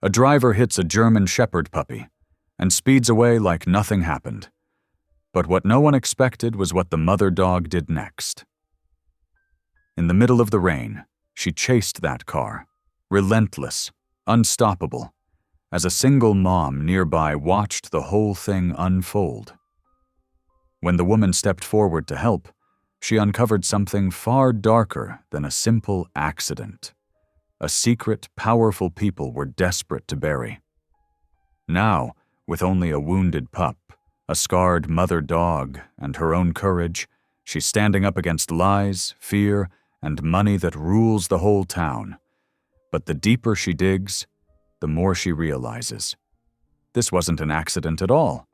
A driver hits a German Shepherd puppy and speeds away like nothing happened. But what no one expected was what the mother dog did next. In the middle of the rain, she chased that car, relentless, unstoppable, as a single mom nearby watched the whole thing unfold. When the woman stepped forward to help, she uncovered something far darker than a simple accident. A secret, powerful people were desperate to bury. Now, with only a wounded pup, a scarred mother dog, and her own courage, she's standing up against lies, fear, and money that rules the whole town. But the deeper she digs, the more she realizes. This wasn't an accident at all.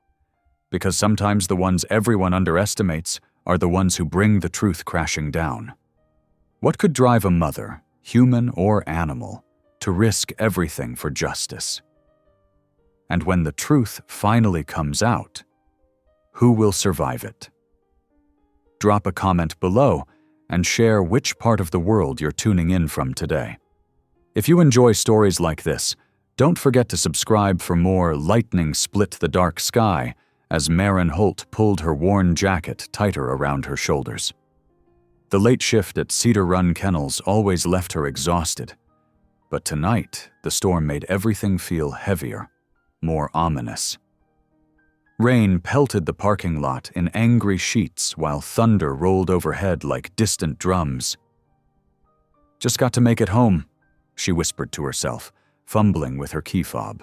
Because sometimes the ones everyone underestimates are the ones who bring the truth crashing down. What could drive a mother, human or animal, to risk everything for justice? And when the truth finally comes out, who will survive it? Drop a comment below and share which part of the world you're tuning in from today. If you enjoy stories like this, don't forget to subscribe for more lightning split the dark sky as Maren Holt pulled her worn jacket tighter around her shoulders. The late shift at Cedar Run Kennels always left her exhausted, but tonight the storm made everything feel heavier, more ominous. Rain pelted the parking lot in angry sheets while thunder rolled overhead like distant drums. "Just got to make it home," she whispered to herself, fumbling with her key fob.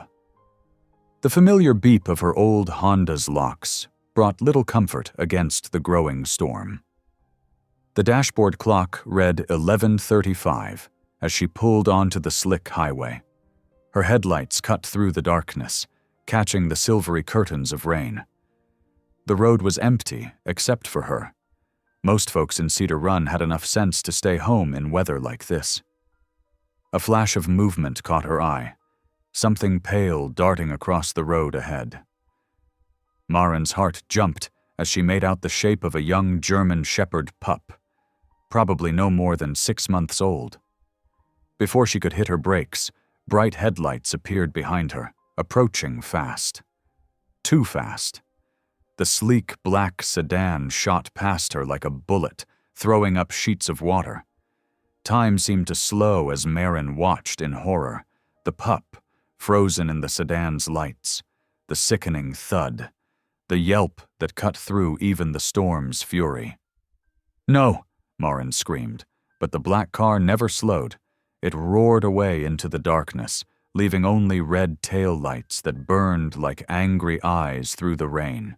The familiar beep of her old Honda's locks brought little comfort against the growing storm. The dashboard clock read 11:35 as she pulled onto the slick highway. Her headlights cut through the darkness, catching the silvery curtains of rain. The road was empty except for her. Most folks in Cedar Run had enough sense to stay home in weather like this. A flash of movement caught her eye, something pale darting across the road ahead. Maren's heart jumped as she made out the shape of a young German Shepherd pup, probably no more than 6 months old. Before she could hit her brakes, bright headlights appeared behind her, approaching fast. Too fast. The sleek black sedan shot past her like a bullet, throwing up sheets of water. Time seemed to slow as Maren watched in horror. The pup, frozen in the sedan's lights, the sickening thud, the yelp that cut through even the storm's fury. "No!" Maren screamed, but the black car never slowed. It roared away into the darkness, leaving only red tail lights that burned like angry eyes through the rain.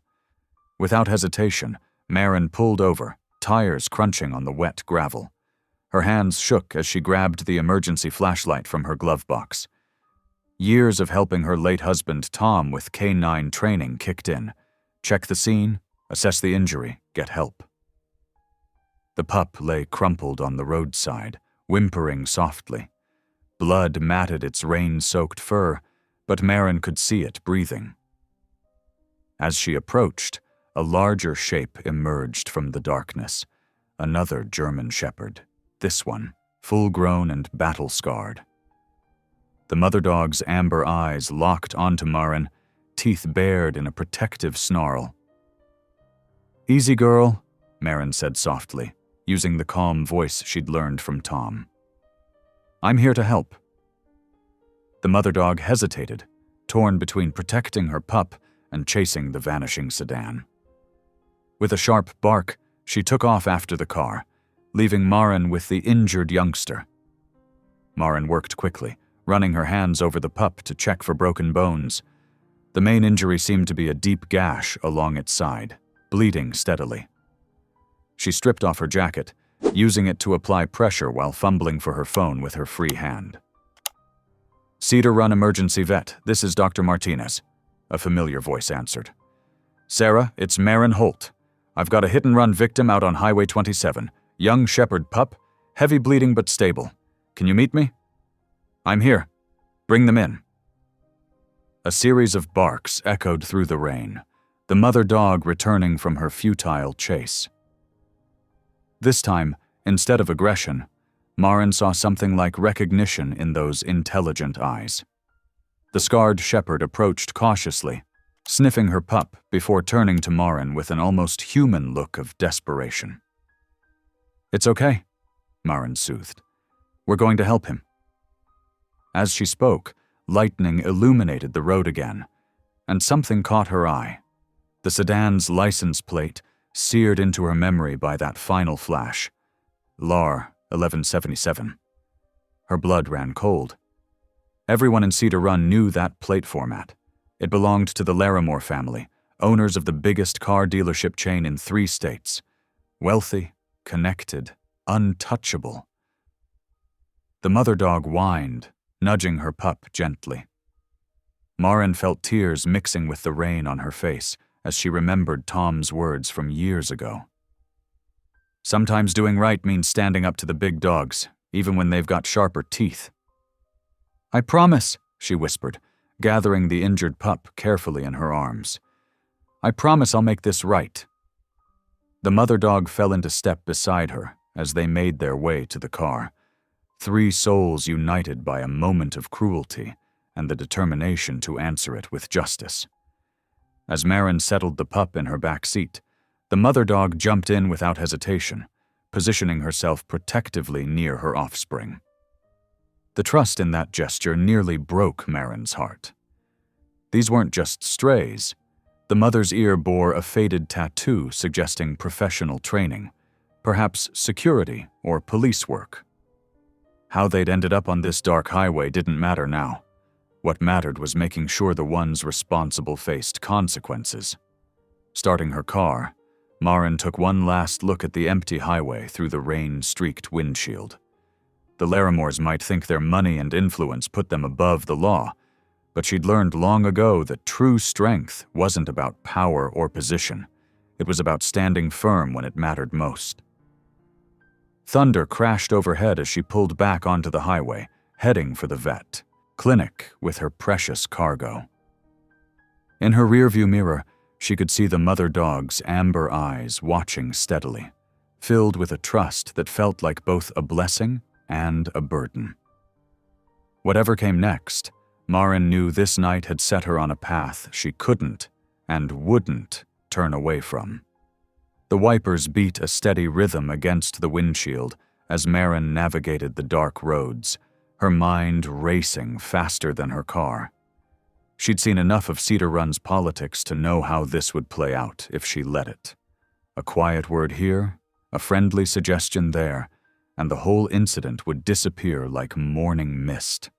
Without hesitation, Maren pulled over, tires crunching on the wet gravel. Her hands shook as she grabbed the emergency flashlight from her glove box. Years of helping her late husband Tom with K-9 training kicked in. Check the scene, assess the injury, get help. The pup lay crumpled on the roadside, whimpering softly. Blood matted its rain-soaked fur, but Maren could see it breathing. As she approached, a larger shape emerged from the darkness. Another German Shepherd, this one, full-grown and battle-scarred. The mother dog's amber eyes locked onto Maren, teeth bared in a protective snarl. "Easy, girl," Maren said softly, using the calm voice she'd learned from Tom. "I'm here to help." The mother dog hesitated, torn between protecting her pup and chasing the vanishing sedan. With a sharp bark, she took off after the car, leaving Maren with the injured youngster. Maren worked quickly, running her hands over the pup to check for broken bones. The main injury seemed to be a deep gash along its side, bleeding steadily. She stripped off her jacket, using it to apply pressure while fumbling for her phone with her free hand. "Cedar Run Emergency Vet, this is Dr. Martinez," a familiar voice answered. "Sarah, it's Maren Holt. I've got a hit-and-run victim out on Highway 27, young shepherd pup, heavy bleeding but stable. Can you meet me?" "I'm here. Bring them in." A series of barks echoed through the rain, the mother dog returning from her futile chase. This time, instead of aggression, Maren saw something like recognition in those intelligent eyes. The scarred shepherd approached cautiously, sniffing her pup before turning to Maren with an almost human look of desperation. "It's okay," Maren soothed. "We're going to help him." As she spoke, lightning illuminated the road again, and something caught her eye. The sedan's license plate, seared into her memory by that final flash. LAR 1177. Her blood ran cold. Everyone in Cedar Run knew that plate format. It belonged to the Larimore family, owners of the biggest car dealership chain in 3 states. Wealthy, connected, untouchable. The mother dog whined, nudging her pup gently. Maren felt tears mixing with the rain on her face as she remembered Tom's words from years ago. Sometimes doing right means standing up to the big dogs, even when they've got sharper teeth. "I promise," she whispered, gathering the injured pup carefully in her arms. "I promise I'll make this right." The mother dog fell into step beside her as they made their way to the car. 3 souls united by a moment of cruelty and the determination to answer it with justice. As Maren settled the pup in her back seat, the mother dog jumped in without hesitation, positioning herself protectively near her offspring. The trust in that gesture nearly broke Maren's heart. These weren't just strays. The mother's ear bore a faded tattoo suggesting professional training, perhaps security or police work. How they'd ended up on this dark highway didn't matter now. What mattered was making sure the ones responsible faced consequences. Starting her car, Maren took one last look at the empty highway through the rain-streaked windshield. The Larimores might think their money and influence put them above the law, but she'd learned long ago that true strength wasn't about power or position. It was about standing firm when it mattered most. Thunder crashed overhead as she pulled back onto the highway, heading for the vet clinic with her precious cargo. In her rearview mirror, she could see the mother dog's amber eyes watching steadily, filled with a trust that felt like both a blessing and a burden. Whatever came next, Maren knew this night had set her on a path she couldn't and wouldn't turn away from. The wipers beat a steady rhythm against the windshield as Maren navigated the dark roads, her mind racing faster than her car. She'd seen enough of Cedar Run's politics to know how this would play out if she let it. A quiet word here, a friendly suggestion there, and the whole incident would disappear like morning mist.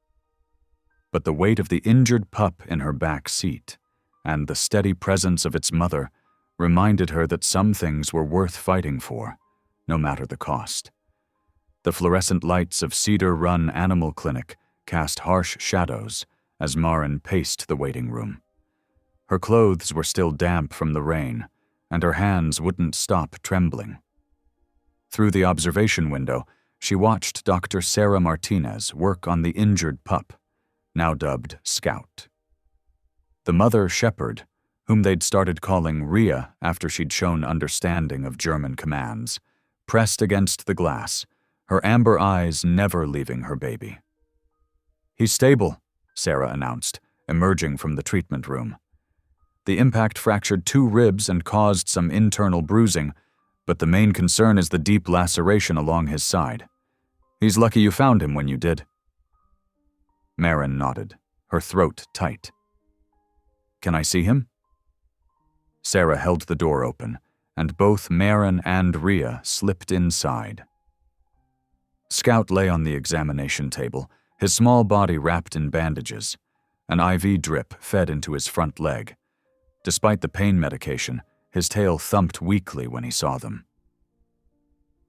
But the weight of the injured pup in her back seat, and the steady presence of its mother, reminded her that some things were worth fighting for, no matter the cost. The fluorescent lights of Cedar Run Animal Clinic cast harsh shadows as Maren paced the waiting room. Her clothes were still damp from the rain, and her hands wouldn't stop trembling. Through the observation window, she watched Dr. Sarah Martinez work on the injured pup, now dubbed Scout. The mother shepherd, whom they'd started calling Rhea after she'd shown understanding of German commands, pressed against the glass, her amber eyes never leaving her baby. "He's stable," Sarah announced, emerging from the treatment room. The impact fractured 2 ribs and caused some internal bruising, but the main concern is the deep laceration along his side. He's lucky you found him when you did. Maren nodded, her throat tight. "Can I see him?" Sarah held the door open, and both Maren and Rhea slipped inside. Scout lay on the examination table, his small body wrapped in bandages. An IV drip fed into his front leg. Despite the pain medication, his tail thumped weakly when he saw them.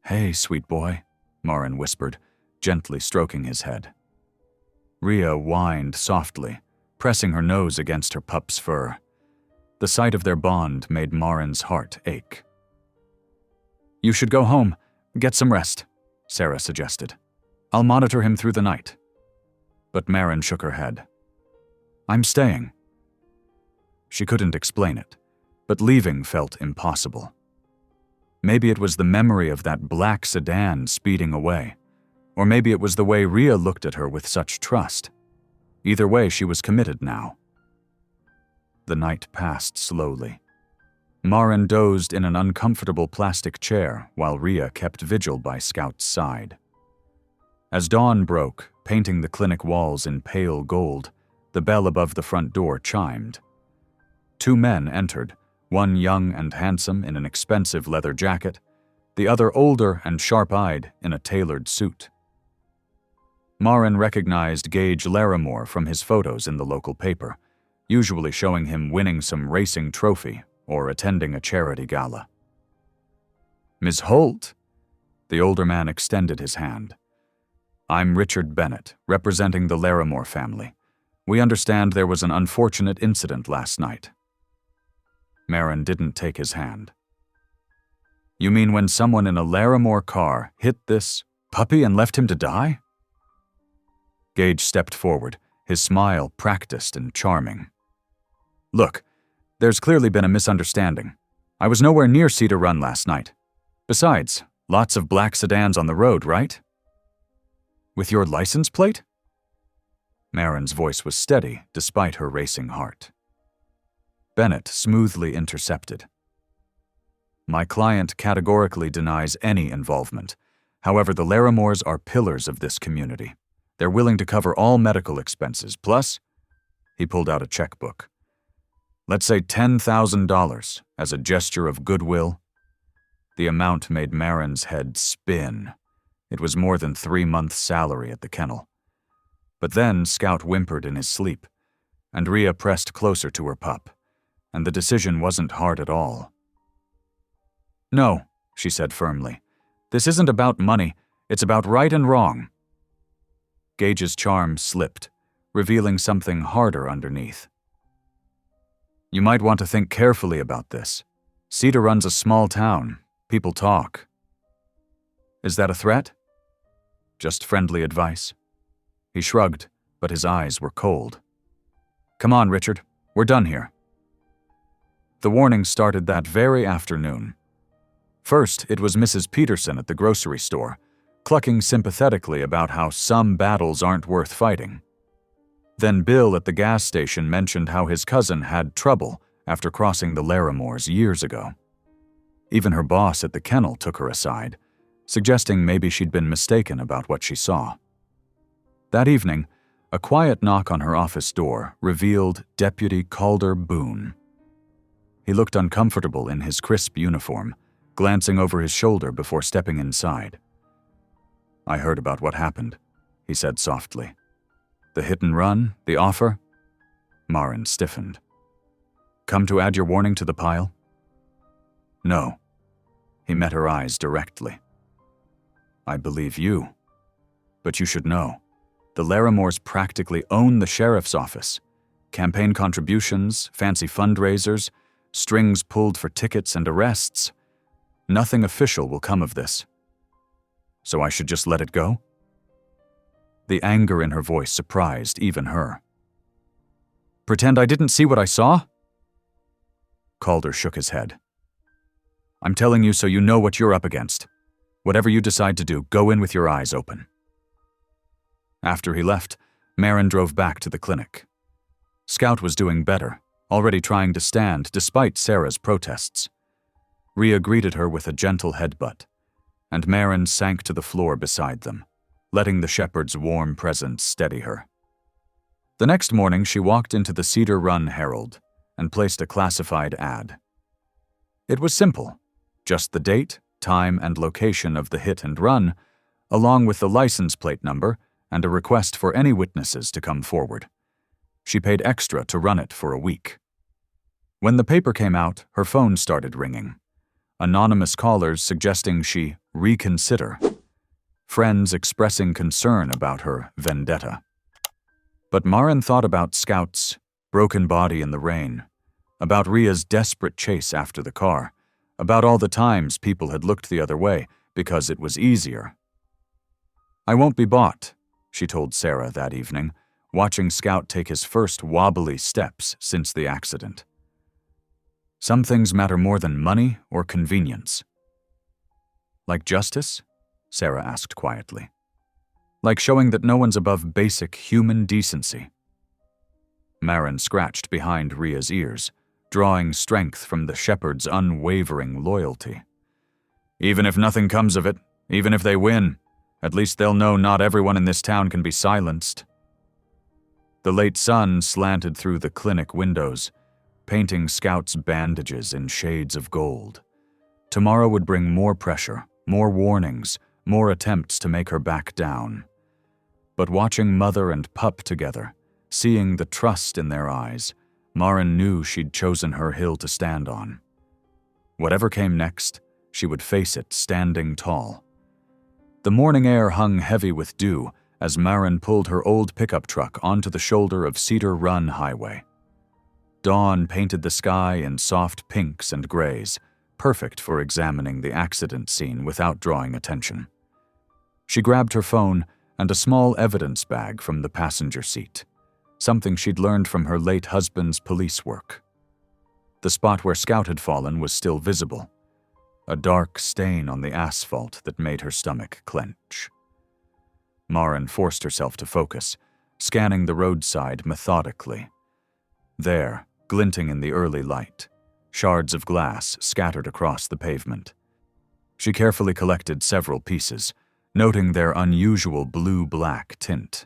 "Hey, sweet boy," Maren whispered, gently stroking his head. Rhea whined softly, pressing her nose against her pup's fur. The sight of their bond made Maren's heart ache. "You should go home, get some rest," Sarah suggested. "I'll monitor him through the night." But Maren shook her head. "I'm staying." She couldn't explain it, but leaving felt impossible. Maybe it was the memory of that black sedan speeding away, or maybe it was the way Rhea looked at her with such trust. Either way, she was committed now. The night passed slowly. Maren dozed in an uncomfortable plastic chair while Rhea kept vigil by Scout's side. As dawn broke, painting the clinic walls in pale gold, the bell above the front door chimed. 2 men entered, one young and handsome in an expensive leather jacket, the other older and sharp-eyed in a tailored suit. Maren recognized Gage Larimore from his photos in the local paper, usually showing him winning some racing trophy or attending a charity gala. "Ms. Holt?" The older man extended his hand. "I'm Richard Bennett, representing the Larimore family. We understand there was an unfortunate incident last night." Maren didn't take his hand. "You mean when someone in a Larimore car hit this puppy and left him to die?" Gage stepped forward, his smile practiced and charming. "Look, there's clearly been a misunderstanding. I was nowhere near Cedar Run last night. Besides, lots of black sedans on the road, right?" "With your license plate?" Maren's voice was steady despite her racing heart. Bennett smoothly intercepted. "My client categorically denies any involvement. However, the Larimores are pillars of this community. They're willing to cover all medical expenses, plus," he pulled out a checkbook, "let's say $10,000 as a gesture of goodwill." The amount made Maren's head spin. It was more than 3 months' salary at the kennel. But then Scout whimpered in his sleep, and Rhea pressed closer to her pup, and the decision wasn't hard at all. "No," she said firmly. "This isn't about money. It's about right and wrong." Gage's charm slipped, revealing something harder underneath. "You might want to think carefully about this. Cedar Run's a small town. People talk." "Is that a threat?" "Just friendly advice." He shrugged, but his eyes were cold. "Come on, Richard. We're done here." The warning started that very afternoon. First, it was Mrs. Peterson at the grocery store, clucking sympathetically about how some battles aren't worth fighting. Then Bill at the gas station mentioned how his cousin had trouble after crossing the Larimores years ago. Even her boss at the kennel took her aside, suggesting maybe she'd been mistaken about what she saw. That evening, a quiet knock on her office door revealed Deputy Calder Boone. He looked uncomfortable in his crisp uniform, glancing over his shoulder before stepping inside. "I heard about what happened," he said softly. "The hit and run, the offer?" Maren stiffened. "Come to add your warning to the pile?" "No." He met her eyes directly. "I believe you. But you should know, the Larimores practically own the sheriff's office. Campaign contributions, fancy fundraisers, strings pulled for tickets and arrests. Nothing official will come of this. So I should just let it go?" The anger in her voice surprised even her. "Pretend I didn't see what I saw?" Calder shook his head. "I'm telling you so you know what you're up against. Whatever you decide to do, go in with your eyes open." After he left, Maren drove back to the clinic. Scout was doing better, already trying to stand despite Sarah's protests. Rhea greeted her with a gentle headbutt, and Maren sank to the floor beside them, letting the shepherd's warm presence steady her. The next morning, she walked into the Cedar Run Herald and placed a classified ad. It was simple, just the date, time, and location of the hit and run, along with the license plate number and a request for any witnesses to come forward. She paid extra to run it for a week. When the paper came out, her phone started ringing. Anonymous callers suggesting she reconsider. Friends expressing concern about her vendetta. But Maren thought about Scout's broken body in the rain, about Rhea's desperate chase after the car, about all the times people had looked the other way because it was easier. "I won't be bought," she told Sarah that evening, watching Scout take his first wobbly steps since the accident. "Some things matter more than money or convenience." "Like justice?" Sarah asked quietly. "Like showing that no one's above basic human decency," Marin scratched behind Ria's ears, drawing strength from the shepherd's unwavering loyalty. Even if nothing comes of it, even if they win, at least they'll know not everyone in this town can be silenced. The late sun slanted through the clinic windows, painting Scout's bandages in shades of gold. Tomorrow would bring more pressure, more warnings, more attempts to make her back down. But watching mother and pup together, seeing the trust in their eyes, Marin knew she'd chosen her hill to stand on. Whatever came next, she would face it standing tall. The morning air hung heavy with dew as Marin pulled her old pickup truck onto the shoulder of Cedar Run Highway. Dawn painted the sky in soft pinks and grays, perfect for examining the accident scene without drawing attention. She grabbed her phone and a small evidence bag from the passenger seat, something she'd learned from her late husband's police work. The spot where Scout had fallen was still visible, a dark stain on the asphalt that made her stomach clench. Marin forced herself to focus, scanning the roadside methodically. There, glinting in the early light, shards of glass scattered across the pavement. She carefully collected several pieces, noting their unusual blue-black tint.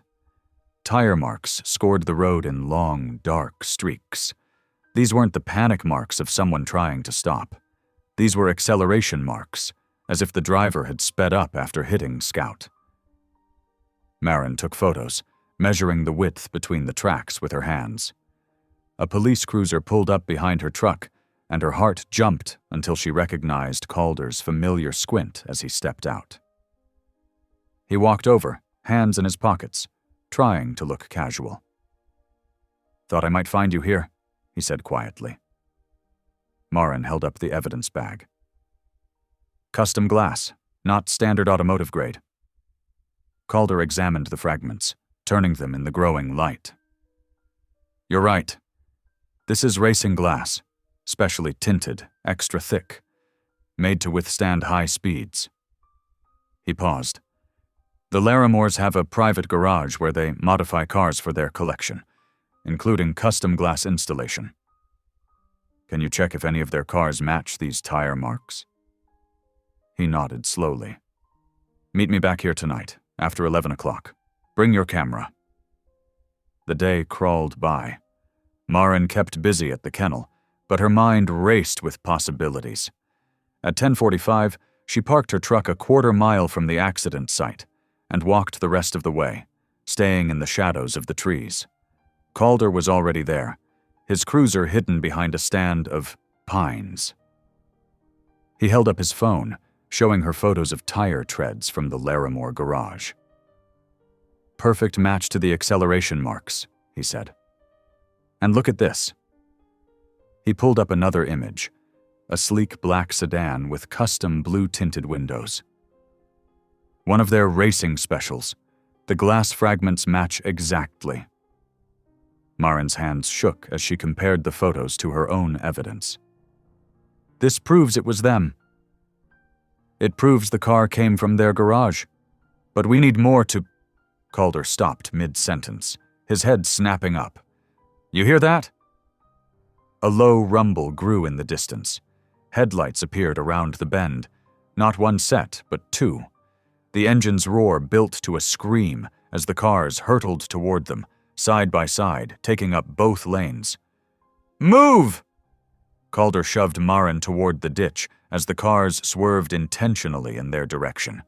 Tire marks scored the road in long, dark streaks. These weren't the panic marks of someone trying to stop. These were acceleration marks, as if the driver had sped up after hitting Scout. Marin took photos, measuring the width between the tracks with her hands. A police cruiser pulled up behind her truck, and her heart jumped until she recognized Calder's familiar squint as he stepped out. He walked over, hands in his pockets, trying to look casual. "Thought I might find you here," he said quietly. Marin held up the evidence bag. "Custom glass, not standard automotive grade." Calder examined the fragments, turning them in the growing light. "You're right. This is racing glass, specially tinted, extra thick, made to withstand high speeds." He paused. "The Larimores have a private garage where they modify cars for their collection, including custom glass installation. Can you check if any of their cars match these tire marks?" He nodded slowly. "Meet me back here tonight, after 11 o'clock. Bring your camera." The day crawled by. Marin kept busy at the kennel, but her mind raced with possibilities. At 10:45, she parked her truck a quarter-mile from the accident site and walked the rest of the way, staying in the shadows of the trees. Calder was already there, his cruiser hidden behind a stand of pines. He held up his phone, showing her photos of tire treads from the Larimore garage. "Perfect match to the acceleration marks," he said. "And look at this." He pulled up another image, a sleek black sedan with custom blue-tinted windows. "One of their racing specials. The glass fragments match exactly." Marin's hands shook as she compared the photos to her own evidence. "This proves it was them. It proves the car came from their garage. But we need more to—" Calder stopped mid-sentence, his head snapping up. "You hear that?" A low rumble grew in the distance. Headlights appeared around the bend, not one set, but two. The engine's roar built to a scream as the cars hurtled toward them, side by side, taking up both lanes. "Move!" Calder shoved Marin toward the ditch as the cars swerved intentionally in their direction.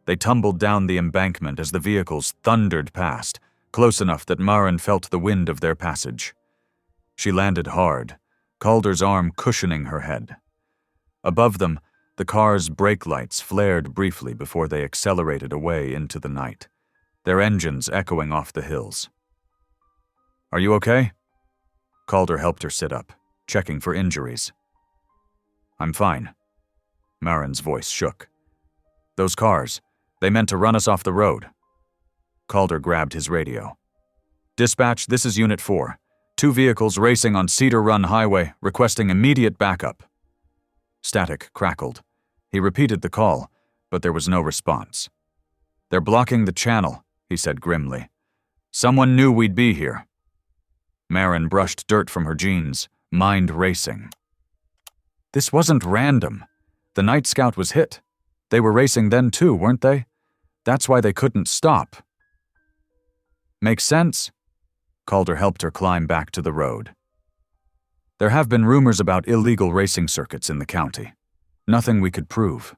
They tumbled down the embankment as the vehicles thundered past, close enough that Marin felt the wind of their passage. She landed hard, Calder's arm cushioning her head. Above them, the car's brake lights flared briefly before they accelerated away into the night, their engines echoing off the hills. "Are you okay?" Calder helped her sit up, checking for injuries. "I'm fine." Marin's voice shook. "Those cars, they meant to run us off the road." Calder grabbed his radio. "Dispatch, this is Unit 4. 2 vehicles racing on Cedar Run Highway, requesting immediate backup." Static crackled. He repeated the call, but there was no response. "They're blocking the channel," he said grimly. "Someone knew we'd be here." Marin brushed dirt from her jeans, mind racing. This wasn't random. The Night Scout was hit. They were racing then too, weren't they? That's why they couldn't stop. Makes sense? Calder helped her climb back to the road. There have been rumors about illegal racing circuits in the county. Nothing we could prove.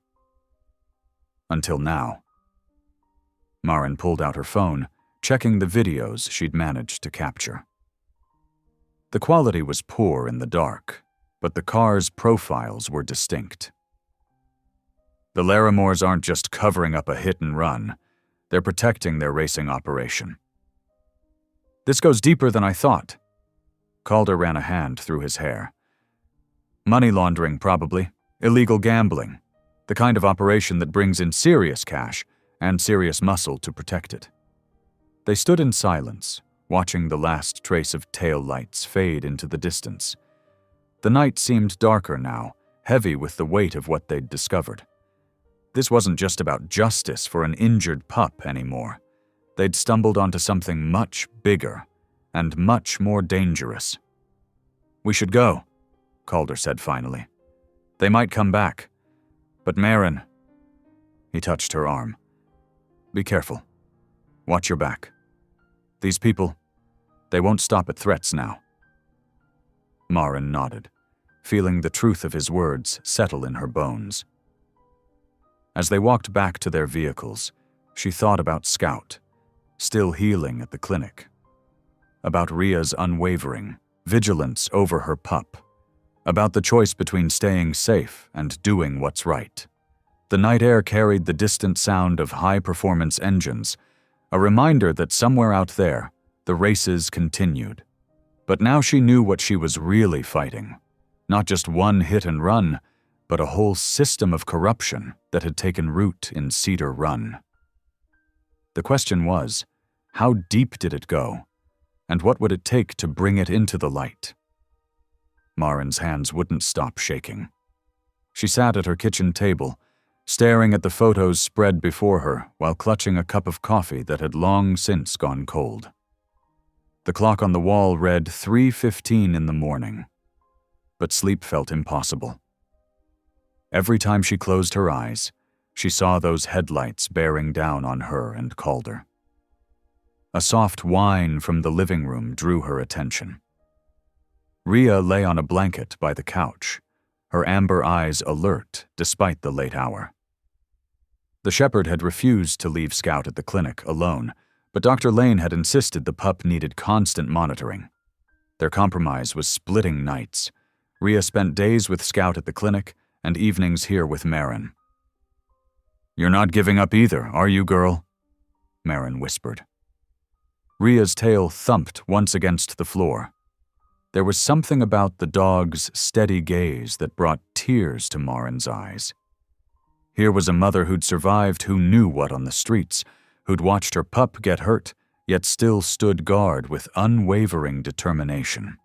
Until now. Marin pulled out her phone, checking the videos she'd managed to capture. The quality was poor in the dark, but the cars' profiles were distinct. The Larimores aren't just covering up a hit and run, they're protecting their racing operation. This goes deeper than I thought. Calder ran a hand through his hair. Money laundering, probably. Illegal gambling. The kind of operation that brings in serious cash and serious muscle to protect it. They stood in silence, watching the last trace of tail lights fade into the distance. The night seemed darker now, heavy with the weight of what they'd discovered. This wasn't just about justice for an injured pup anymore. They'd stumbled onto something much bigger and much more dangerous. We should go, Calder said finally. They might come back. But Marin, he touched her arm. Be careful. Watch your back. These people, they won't stop at threats now. Marin nodded, feeling the truth of his words settle in her bones. As they walked back to their vehicles, she thought about Scout, still healing at the clinic. About Ria's unwavering vigilance over her pup. About the choice between staying safe and doing what's right. The night air carried the distant sound of high-performance engines, a reminder that somewhere out there, the races continued. But now she knew what she was really fighting. Not just one hit and run, but a whole system of corruption that had taken root in Cedar Run. The question was, how deep did it go? And what would it take to bring it into the light? Marin's hands wouldn't stop shaking. She sat at her kitchen table, staring at the photos spread before her while clutching a cup of coffee that had long since gone cold. The clock on the wall read 3:15 in the morning, but sleep felt impossible. Every time she closed her eyes, she saw those headlights bearing down on her and Calder. A soft whine from the living room drew her attention. Ria lay on a blanket by the couch, her amber eyes alert despite the late hour. The shepherd had refused to leave Scout at the clinic alone, but Dr. Lane had insisted the pup needed constant monitoring. Their compromise was splitting nights. Ria spent days with Scout at the clinic and evenings here with Marin. "You're not giving up either, are you, girl?" Marin whispered. Ria's tail thumped once against the floor. There was something about the dog's steady gaze that brought tears to Marin's eyes. Here was a mother who'd survived, who knew what on the streets, who'd watched her pup get hurt, yet still stood guard with unwavering determination.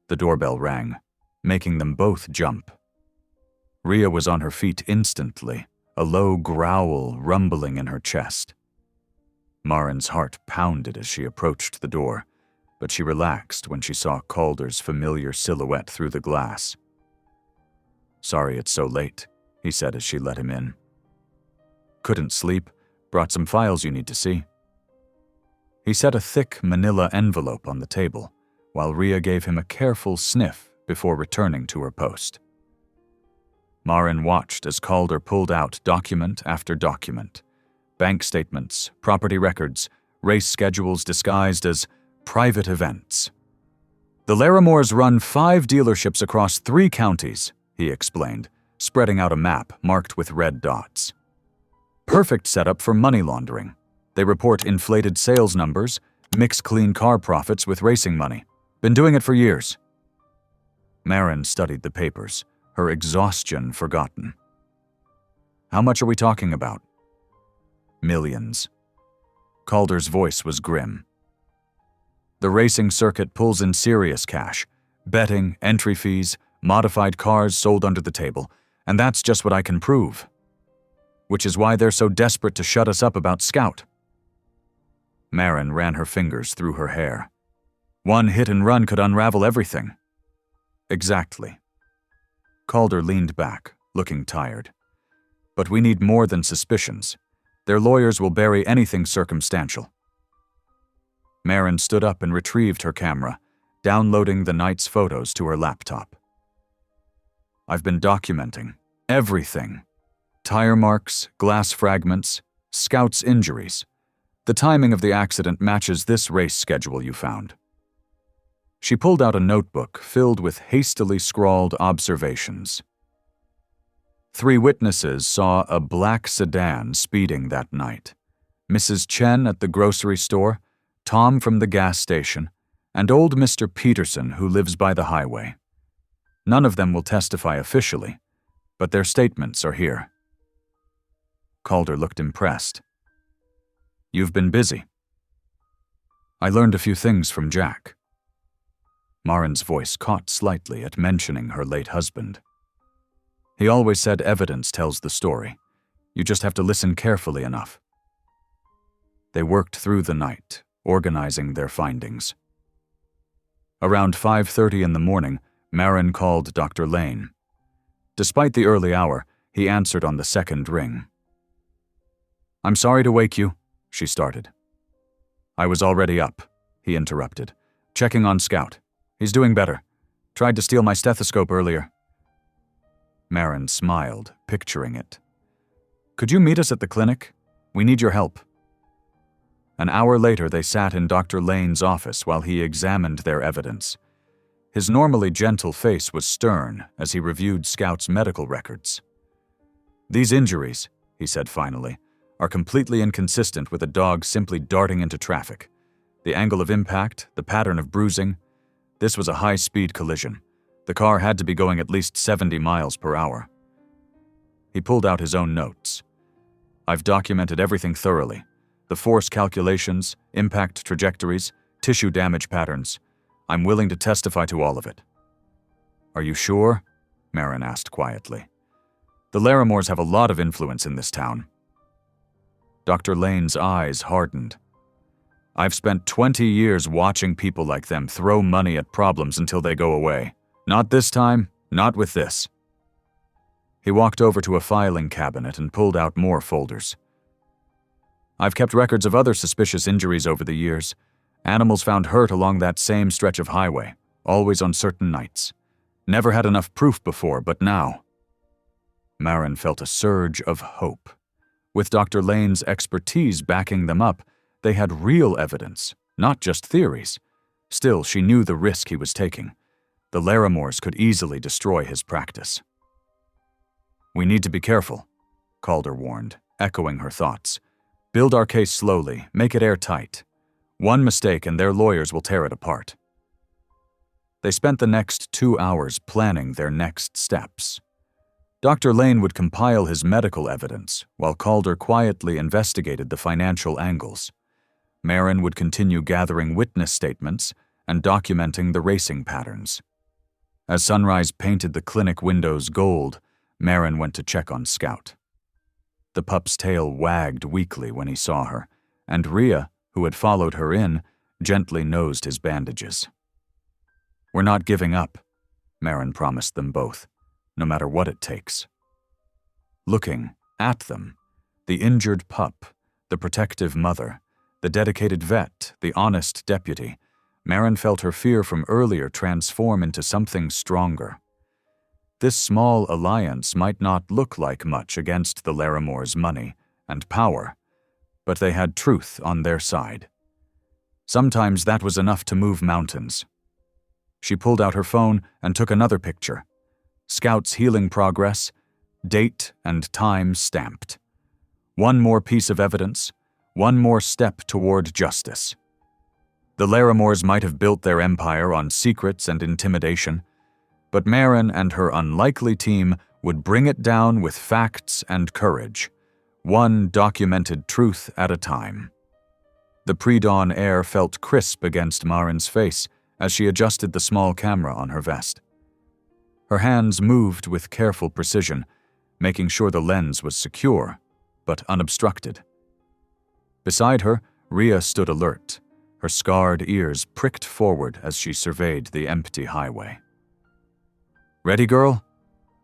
The doorbell rang, making them both jump. Ria was on her feet instantly, a low growl rumbling in her chest. Marin's heart pounded as she approached the door, but she relaxed when she saw Calder's familiar silhouette through the glass. "Sorry it's so late," he said as she let him in. "Couldn't sleep. Brought some files you need to see." He set a thick manila envelope on the table, while Ria gave him a careful sniff before returning to her post. Marin watched as Calder pulled out document after document. Bank statements, property records, race schedules disguised as private events. "The Larimores run 5 dealerships across 3 counties, he explained, spreading out a map marked with red dots. Perfect setup for money laundering. They report inflated sales numbers, mix clean car profits with racing money. Been doing it for years." Marin studied the papers, her exhaustion forgotten. "How much are we talking about?" "Millions." Calder's voice was grim. "The racing circuit pulls in serious cash. Betting, entry fees, modified cars sold under the table. And that's just what I can prove. Which is why they're so desperate to shut us up about Scout." Marin ran her fingers through her hair. One hit and run could unravel everything. Exactly. Calder leaned back, looking tired. But we need more than suspicions. Their lawyers will bury anything circumstantial. Marin stood up and retrieved her camera, downloading the night's photos to her laptop. I've been documenting everything. Tire marks, glass fragments, Scout's injuries. The timing of the accident matches this race schedule you found. She pulled out a notebook filled with hastily scrawled observations. 3 witnesses saw a black sedan speeding that night. Mrs. Chen at the grocery store, Tom from the gas station, and old Mr. Peterson who lives by the highway. None of them will testify officially, but their statements are here. Calder looked impressed. You've been busy. I learned a few things from Jack. Marin's voice caught slightly at mentioning her late husband. He always said evidence tells the story. You just have to listen carefully enough. They worked through the night, organizing their findings. Around 5:30 in the morning, Marin called Dr. Lane. Despite the early hour, he answered on the second ring. I'm sorry to wake you, she started. I was already up, he interrupted, checking on Scout. He's doing better. Tried to steal my stethoscope earlier. Marin smiled, picturing it. Could you meet us at the clinic? We need your help. An hour later, they sat in Dr. Lane's office while he examined their evidence. His normally gentle face was stern as he reviewed Scout's medical records. These injuries, he said finally, are completely inconsistent with a dog simply darting into traffic. The angle of impact, the pattern of bruising. This was a high-speed collision. The car had to be going at least 70 miles per hour. He pulled out his own notes. I've documented everything thoroughly. The force calculations, impact trajectories, tissue damage patterns. I'm willing to testify to all of it. Are you sure? Marin asked quietly. The Larimores have a lot of influence in this town. Dr. Lane's eyes hardened. I've spent 20 years watching people like them throw money at problems until they go away. Not this time, not with this. He walked over to a filing cabinet and pulled out more folders. I've kept records of other suspicious injuries over the years. Animals found hurt along that same stretch of highway, always on certain nights. Never had enough proof before, but now. Marin felt a surge of hope. With Dr. Lane's expertise backing them up, they had real evidence, not just theories. Still, she knew the risk he was taking. The Larimores could easily destroy his practice. We need to be careful, Calder warned, echoing her thoughts. Build our case slowly, make it airtight. One mistake and their lawyers will tear it apart. They spent the next 2 hours planning their next steps. Dr. Lane would compile his medical evidence, while Calder quietly investigated the financial angles. Marin would continue gathering witness statements and documenting the racing patterns. As sunrise painted the clinic windows gold, Marin went to check on Scout. The pup's tail wagged weakly when he saw her, and Rhea, who had followed her in, gently nosed his bandages. We're not giving up, Marin promised them both, no matter what it takes. Looking at them, the injured pup, the protective mother, the dedicated vet, the honest deputy, Marin felt her fear from earlier transform into something stronger. This small alliance might not look like much against the Larimores' money and power, but they had truth on their side. Sometimes that was enough to move mountains. She pulled out her phone and took another picture. Scout's healing progress, date and time stamped. One more piece of evidence, one more step toward justice. The Larimores might have built their empire on secrets and intimidation, but Marin and her unlikely team would bring it down with facts and courage, one documented truth at a time. The pre-dawn air felt crisp against Marin's face as she adjusted the small camera on her vest. Her hands moved with careful precision, making sure the lens was secure, but unobstructed. Beside her, Rhea stood alert, Her scarred ears pricked forward as she surveyed the empty highway. "Ready, girl?"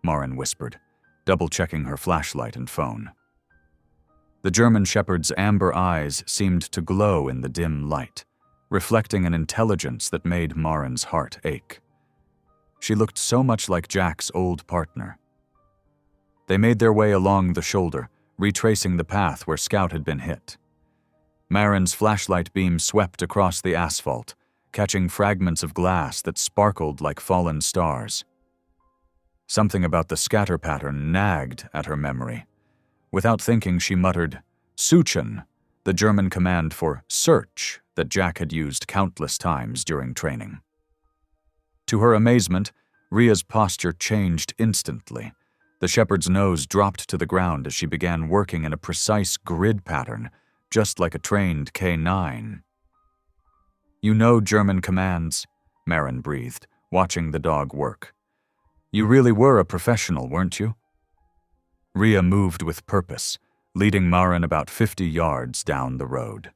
Marin whispered, double-checking her flashlight and phone. The German Shepherd's amber eyes seemed to glow in the dim light, reflecting an intelligence that made Marin's heart ache. She looked so much like Jack's old partner. They made their way along the shoulder, retracing the path where Scout had been hit. Marin's flashlight beam swept across the asphalt, catching fragments of glass that sparkled like fallen stars. Something about the scatter pattern nagged at her memory. Without thinking, she muttered, "Suchen," the German command for search that Jack had used countless times during training. To her amazement, Ria's posture changed instantly. The shepherd's nose dropped to the ground as she began working in a precise grid pattern, just like a trained K9. "You know German commands," Marin breathed, watching the dog work. "You really were a professional, weren't you?" Ria moved with purpose, leading Marin about 50 yards down the road.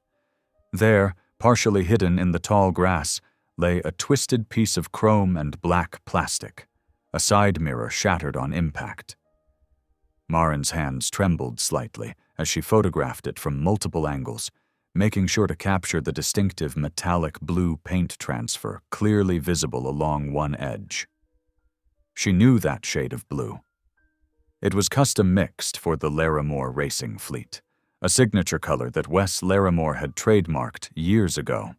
There, partially hidden in the tall grass, lay a twisted piece of chrome and black plastic, a side mirror shattered on impact. Marin's hands trembled slightly as she photographed it from multiple angles, making sure to capture the distinctive metallic blue paint transfer clearly visible along one edge. She knew that shade of blue. It was custom mixed for the Larimore racing fleet, a signature color that Wes Larimore had trademarked years ago.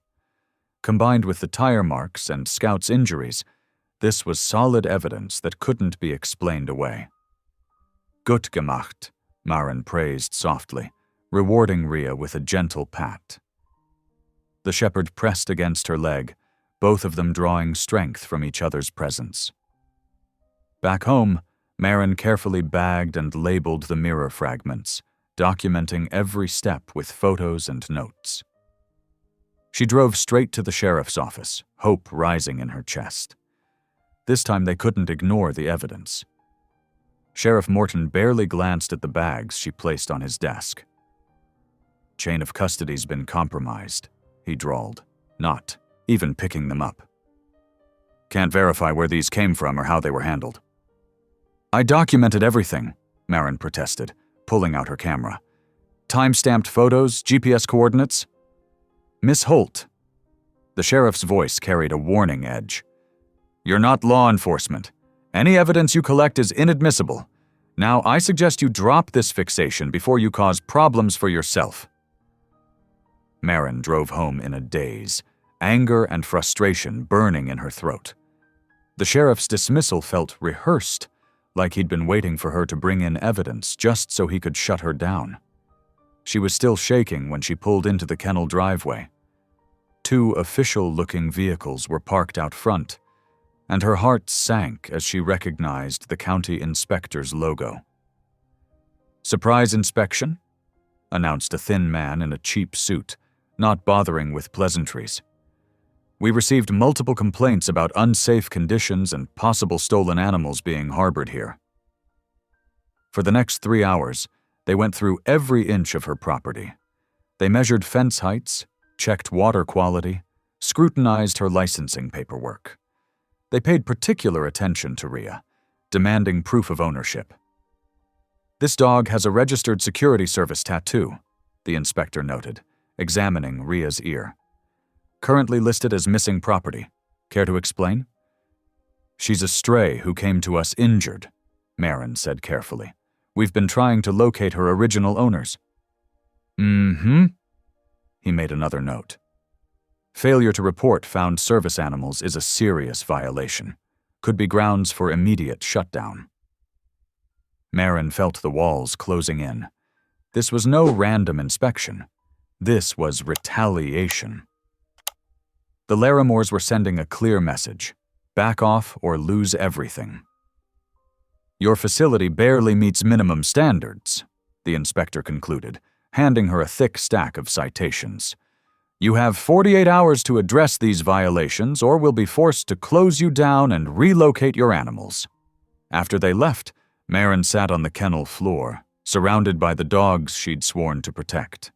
Combined with the tire marks and Scout's injuries, this was solid evidence that couldn't be explained away. "Gut gemacht," Marin praised softly, rewarding Ria with a gentle pat. The shepherd pressed against her leg, both of them drawing strength from each other's presence. Back home, Marin carefully bagged and labeled the mirror fragments, documenting every step with photos and notes. She drove straight to the sheriff's office, hope rising in her chest. This time they couldn't ignore the evidence. Sheriff Morton barely glanced at the bags she placed on his desk. "Chain of custody's been compromised," he drawled, not even picking them up. "Can't verify where these came from or how they were handled." "I documented everything," Marin protested, pulling out her camera. "Time-stamped photos, GPS coordinates." "Miss Holt." The sheriff's voice carried a warning edge. "You're not law enforcement. Any evidence you collect is inadmissible. Now, I suggest you drop this fixation before you cause problems for yourself." Marin drove home in a daze, anger and frustration burning in her throat. The sheriff's dismissal felt rehearsed, like he'd been waiting for her to bring in evidence just so he could shut her down. She was still shaking when she pulled into the kennel driveway. 2 official-looking vehicles were parked out front, and her heart sank as she recognized the county inspector's logo. "Surprise inspection?" announced a thin man in a cheap suit, not bothering with pleasantries. "We received multiple complaints about unsafe conditions and possible stolen animals being harbored here." For the next 3 hours, they went through every inch of her property. They measured fence heights, checked water quality, scrutinized her licensing paperwork. They paid particular attention to Ria, demanding proof of ownership. "This dog has a registered security service tattoo," the inspector noted, examining Ria's ear. "Currently listed as missing property. Care to explain?" "She's a stray who came to us injured," Marin said carefully. "We've been trying to locate her original owners." "Mm-hmm." He made another note. "Failure to report found service animals is a serious violation. Could be grounds for immediate shutdown." Marin felt the walls closing in. This was no random inspection. This was retaliation. The Larimores were sending a clear message: back off or lose everything. "Your facility barely meets minimum standards," the inspector concluded, handing her a thick stack of citations. "You have 48 hours to address these violations or we'll be forced to close you down and relocate your animals." After they left, Marin sat on the kennel floor, surrounded by the dogs she'd sworn to protect.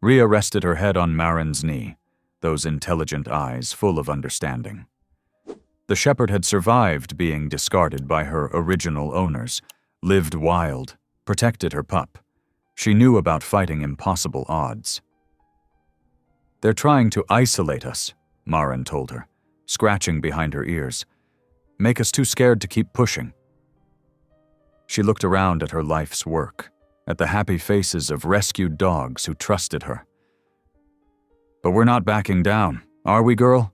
Ria rested her head on Marin's knee, those intelligent eyes full of understanding. The shepherd had survived being discarded by her original owners, lived wild, protected her pup. She knew about fighting impossible odds. "They're trying to isolate us," Maren told her, scratching behind her ears. "Make us too scared to keep pushing." She looked around at her life's work, at the happy faces of rescued dogs who trusted her. "But we're not backing down, are we, girl?"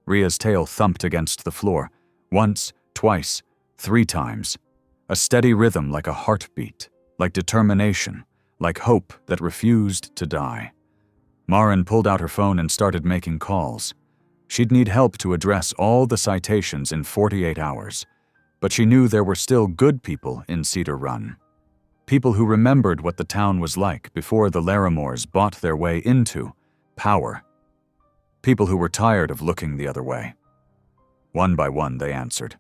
Ria's tail thumped against the floor, once, twice, 3 times. A steady rhythm like a heartbeat, like determination, like hope that refused to die. Maren pulled out her phone and started making calls. She'd need help to address all the citations in 48 hours, but she knew there were still good people in Cedar Run. People who remembered what the town was like before the Larimores bought their way into power. People who were tired of looking the other way. One by one, they answered.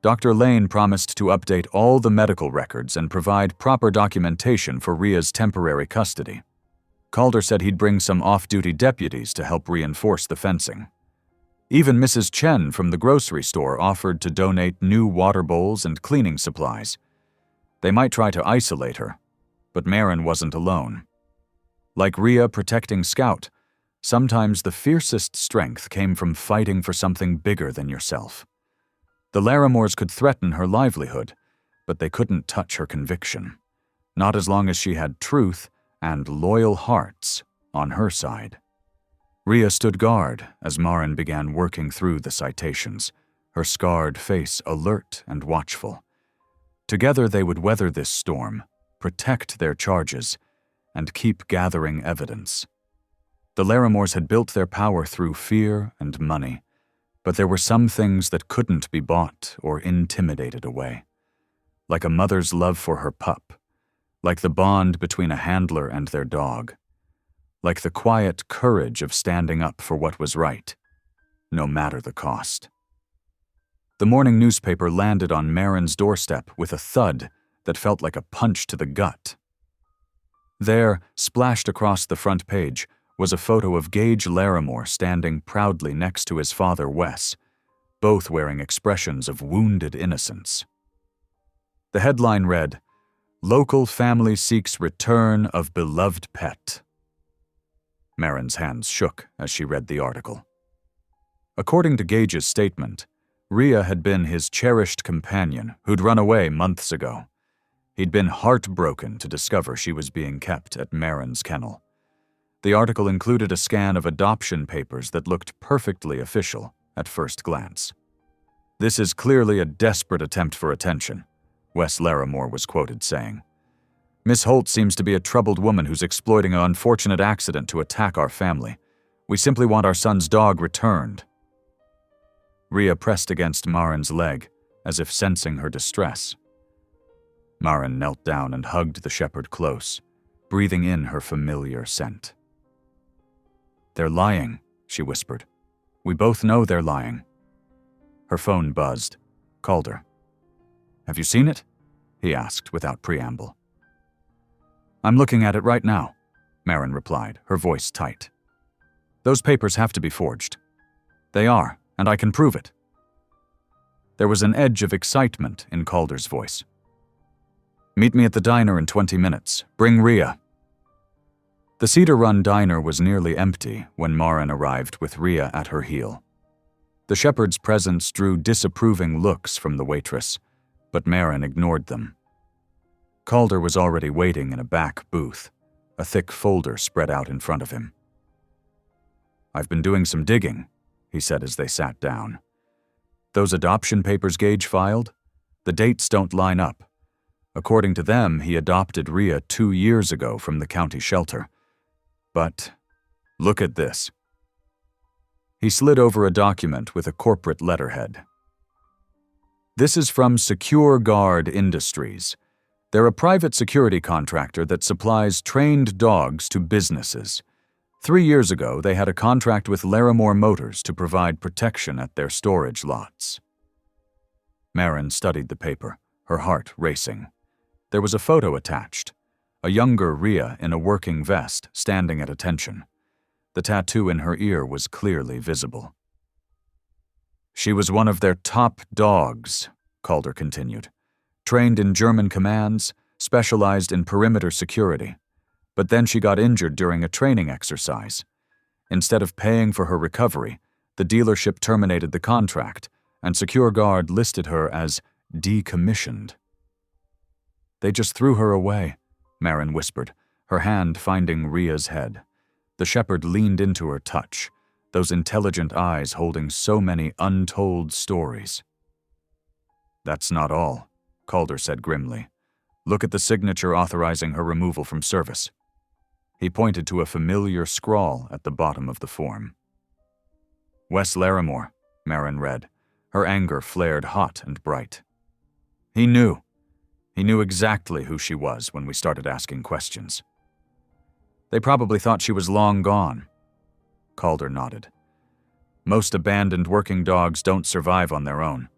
Dr. Lane promised to update all the medical records and provide proper documentation for Ria's temporary custody. Calder said he'd bring some off-duty deputies to help reinforce the fencing. Even Mrs. Chen from the grocery store offered to donate new water bowls and cleaning supplies. They might try to isolate her, but Maren wasn't alone. Like Ria protecting Scout, sometimes the fiercest strength came from fighting for something bigger than yourself. The Larimores could threaten her livelihood, but they couldn't touch her conviction, not as long as she had truth and loyal hearts on her side. Ria stood guard as Maren began working through the citations, her scarred face alert and watchful. Together they would weather this storm, protect their charges, and keep gathering evidence. The Larimores had built their power through fear and money, but there were some things that couldn't be bought or intimidated away. Like a mother's love for her pup, like the bond between a handler and their dog, like the quiet courage of standing up for what was right, no matter the cost. The morning newspaper landed on Maren's doorstep with a thud that felt like a punch to the gut. There, splashed across the front page, was a photo of Gage Larimore standing proudly next to his father, Wes, both wearing expressions of wounded innocence. The headline read, "Local family seeks return of beloved pet." Maren's hands shook as she read the article. According to Gage's statement, Ria had been his cherished companion who'd run away months ago. He'd been heartbroken to discover she was being kept at Maren's kennel. The article included a scan of adoption papers that looked perfectly official at first glance. "This is clearly a desperate attempt for attention," Wes Larimore was quoted saying. "Miss Holt seems to be a troubled woman who's exploiting an unfortunate accident to attack our family. We simply want our son's dog returned." Ria pressed against Maren's leg, as if sensing her distress. Maren knelt down and hugged the shepherd close, breathing in her familiar scent. "They're lying," she whispered. "We both know they're lying." Her phone buzzed. Calder. "Have you seen it?" he asked without preamble. "I'm looking at it right now," Maren replied, her voice tight. "Those papers have to be forged." "They are, and I can prove it." There was an edge of excitement in Calder's voice. "Meet me at the diner in 20 minutes. Bring Ria." The Cedar Run diner was nearly empty when Maren arrived with Ria at her heel. The shepherd's presence drew disapproving looks from the waitress, but Maren ignored them. Calder was already waiting in a back booth, a thick folder spread out in front of him. "I've been doing some digging," he said as they sat down. "Those adoption papers Gage filed? The dates don't line up. According to them, he adopted Ria 2 years ago from the county shelter. But look at this." He slid over a document with a corporate letterhead. "This is from Secure Guard Industries. They're a private security contractor that supplies trained dogs to businesses. 3 years ago, they had a contract with Larimore Motors to provide protection at their storage lots." Maren studied the paper, her heart racing. There was a photo attached, a younger Ria in a working vest standing at attention. The tattoo in her ear was clearly visible. She was one of their top dogs, Calder continued. Trained in German commands, specialized in perimeter security. But then she got injured during a training exercise. Instead of paying for her recovery, the dealership terminated the contract, and Secure Guard listed her as decommissioned. They just threw her away, Marin whispered, her hand finding Ria's head. The shepherd leaned into her touch, those intelligent eyes holding so many untold stories. That's not all, Calder said grimly. Look at the signature authorizing her removal from service. He pointed to a familiar scrawl at the bottom of the form. Wes Larimore, Marin read. Her anger flared hot and bright. He knew. He knew exactly who she was when we started asking questions. They probably thought she was long gone. Calder nodded. Most abandoned working dogs don't survive on their own.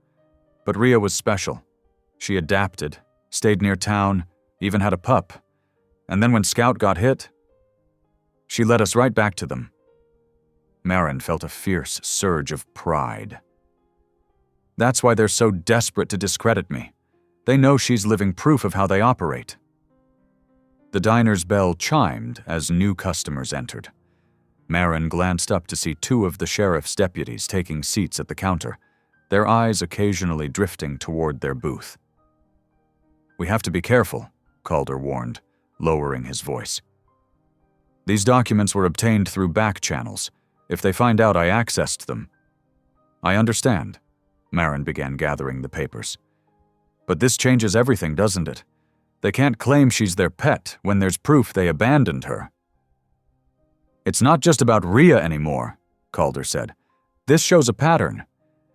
But Ria was special. She adapted, stayed near town, even had a pup. And then when Scout got hit, she led us right back to them. Marin felt a fierce surge of pride. That's why they're so desperate to discredit me. They know she's living proof of how they operate. The diner's bell chimed as new customers entered. Marin glanced up to see two of the sheriff's deputies taking seats at the counter, their eyes occasionally drifting toward their booth. We have to be careful, Calder warned, lowering his voice. These documents were obtained through back channels. If they find out I accessed them. I understand. Marin began gathering the papers. But this changes everything, doesn't it? They can't claim she's their pet when there's proof they abandoned her. It's not just about Ria anymore, Calder said. This shows a pattern.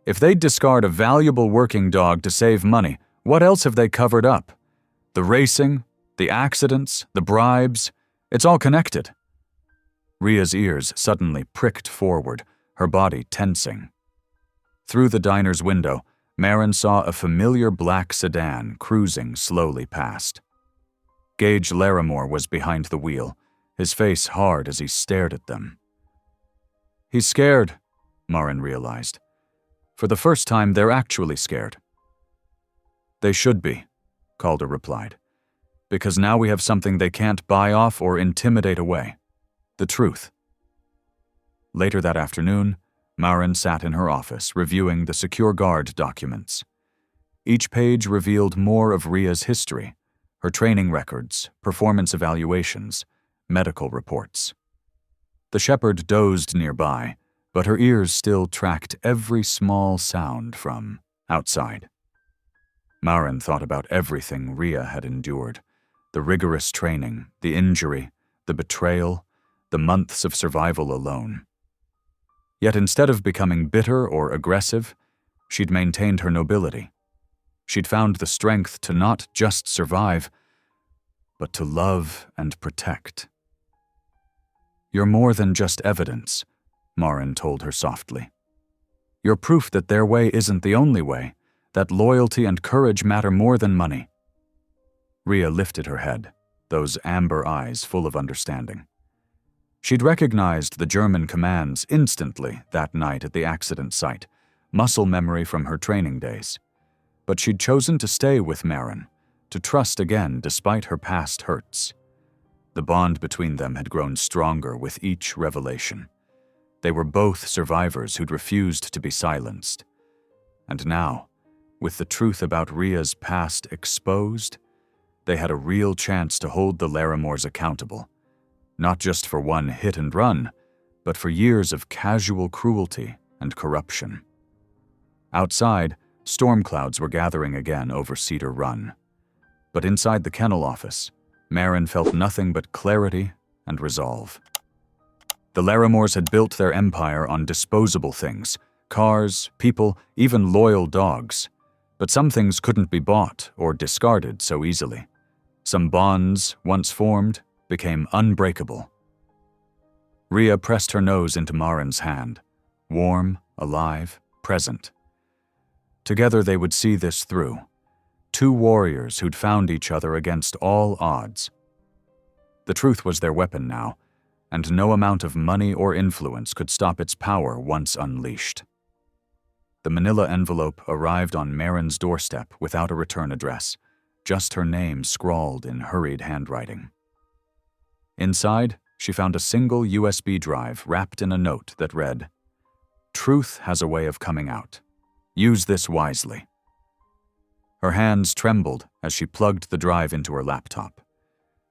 If they discard a valuable working dog to save money, what else have they covered up? The racing, the accidents, the bribes, it's all connected. Ria's ears suddenly pricked forward, her body tensing. Through the diner's window, Marin saw a familiar black sedan cruising slowly past. Gage Larimore was behind the wheel, his face hard as he stared at them. He's scared, Marin realized. For the first time, they're actually scared. They should be, Calder replied, because now we have something they can't buy off or intimidate away. The truth. Later that afternoon, Marin sat in her office reviewing the Secure Guard documents. Each page revealed more of Ria's history, her training records, performance evaluations, medical reports. The shepherd dozed nearby, but her ears still tracked every small sound from outside. Marin thought about everything Ria had endured, the rigorous training, the injury, the betrayal, the months of survival alone. Yet instead of becoming bitter or aggressive, she'd maintained her nobility. She'd found the strength to not just survive, but to love and protect. You're more than just evidence, Marin told her softly. You're proof that their way isn't the only way, that loyalty and courage matter more than money. Ria lifted her head, those amber eyes full of understanding. She'd recognized the German commands instantly that night at the accident site, muscle memory from her training days. But she'd chosen to stay with Marin, to trust again despite her past hurts. The bond between them had grown stronger with each revelation. They were both survivors who'd refused to be silenced. And now, with the truth about Ria's past exposed, they had a real chance to hold the Larimores accountable. Not just for one hit and run, but for years of casual cruelty and corruption. Outside, storm clouds were gathering again over Cedar Run. But inside the kennel office, Marin felt nothing but clarity and resolve. The Larimores had built their empire on disposable things, cars, people, even loyal dogs. But some things couldn't be bought or discarded so easily. Some bonds, once formed, became unbreakable. Ria pressed her nose into Marin's hand, warm, alive, present. Together they would see this through. Two warriors who'd found each other against all odds. The truth was their weapon now, and no amount of money or influence could stop its power once unleashed. The manila envelope arrived on Marin's doorstep without a return address, just her name scrawled in hurried handwriting. Inside, she found a single USB drive wrapped in a note that read, "Truth has a way of coming out. Use this wisely." Her hands trembled as she plugged the drive into her laptop.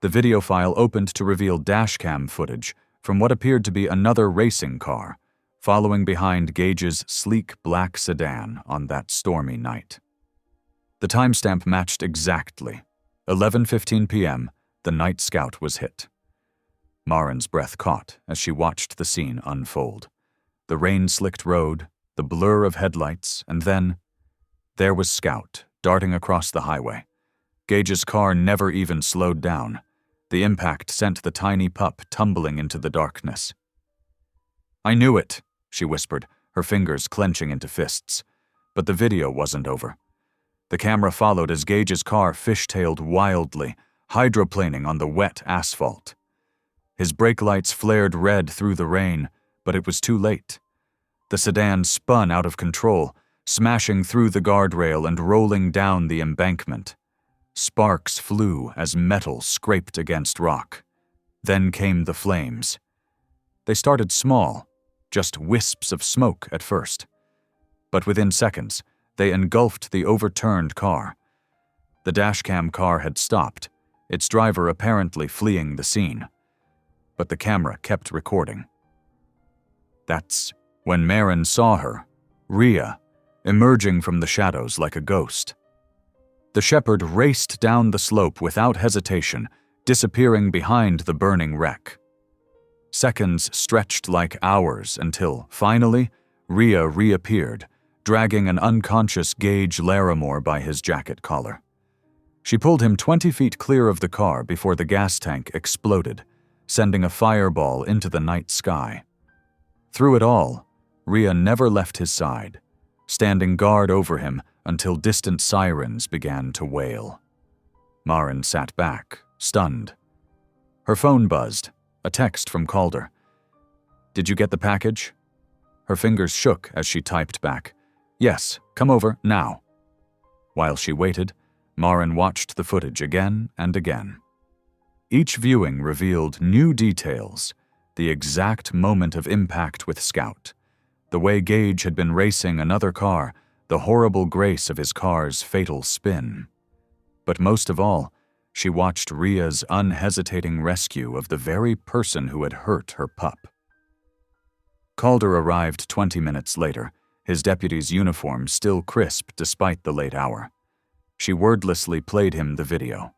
The video file opened to reveal dashcam footage from what appeared to be another racing car, following behind Gage's sleek black sedan on that stormy night. The timestamp matched exactly. 11:15 p.m., the night scout was hit. Marin's breath caught as she watched the scene unfold. The rain-slicked road, the blur of headlights, and then there was Scout, darting across the highway. Gage's car never even slowed down. The impact sent the tiny pup tumbling into the darkness. "I knew it," she whispered, her fingers clenching into fists. But the video wasn't over. The camera followed as Gage's car fishtailed wildly, hydroplaning on the wet asphalt. His brake lights flared red through the rain, but it was too late. The sedan spun out of control, smashing through the guardrail and rolling down the embankment. Sparks flew as metal scraped against rock. Then came the flames. They started small, just wisps of smoke at first. But within seconds, they engulfed the overturned car. The dashcam car had stopped, its driver apparently fleeing the scene. But the camera kept recording. That's when Marin saw her, Rhea, emerging from the shadows like a ghost. The shepherd raced down the slope without hesitation, disappearing behind the burning wreck. Seconds stretched like hours until, finally, Rhea reappeared, dragging an unconscious Gage Larimore by his jacket collar. She pulled him 20 feet clear of the car before the gas tank exploded, sending a fireball into the night sky. Through it all, Rhea never left his side, standing guard over him until distant sirens began to wail. Marin sat back, stunned. Her phone buzzed, a text from Calder. "Did you get the package?" Her fingers shook as she typed back, "Yes, come over, now." While she waited, Marin watched the footage again and again. Each viewing revealed new details, the exact moment of impact with Scout, the way Gage had been racing another car, the horrible grace of his car's fatal spin. But most of all, she watched Rhea's unhesitating rescue of the very person who had hurt her pup. Calder arrived 20 minutes later, his deputy's uniform still crisp despite the late hour. She wordlessly played him the video.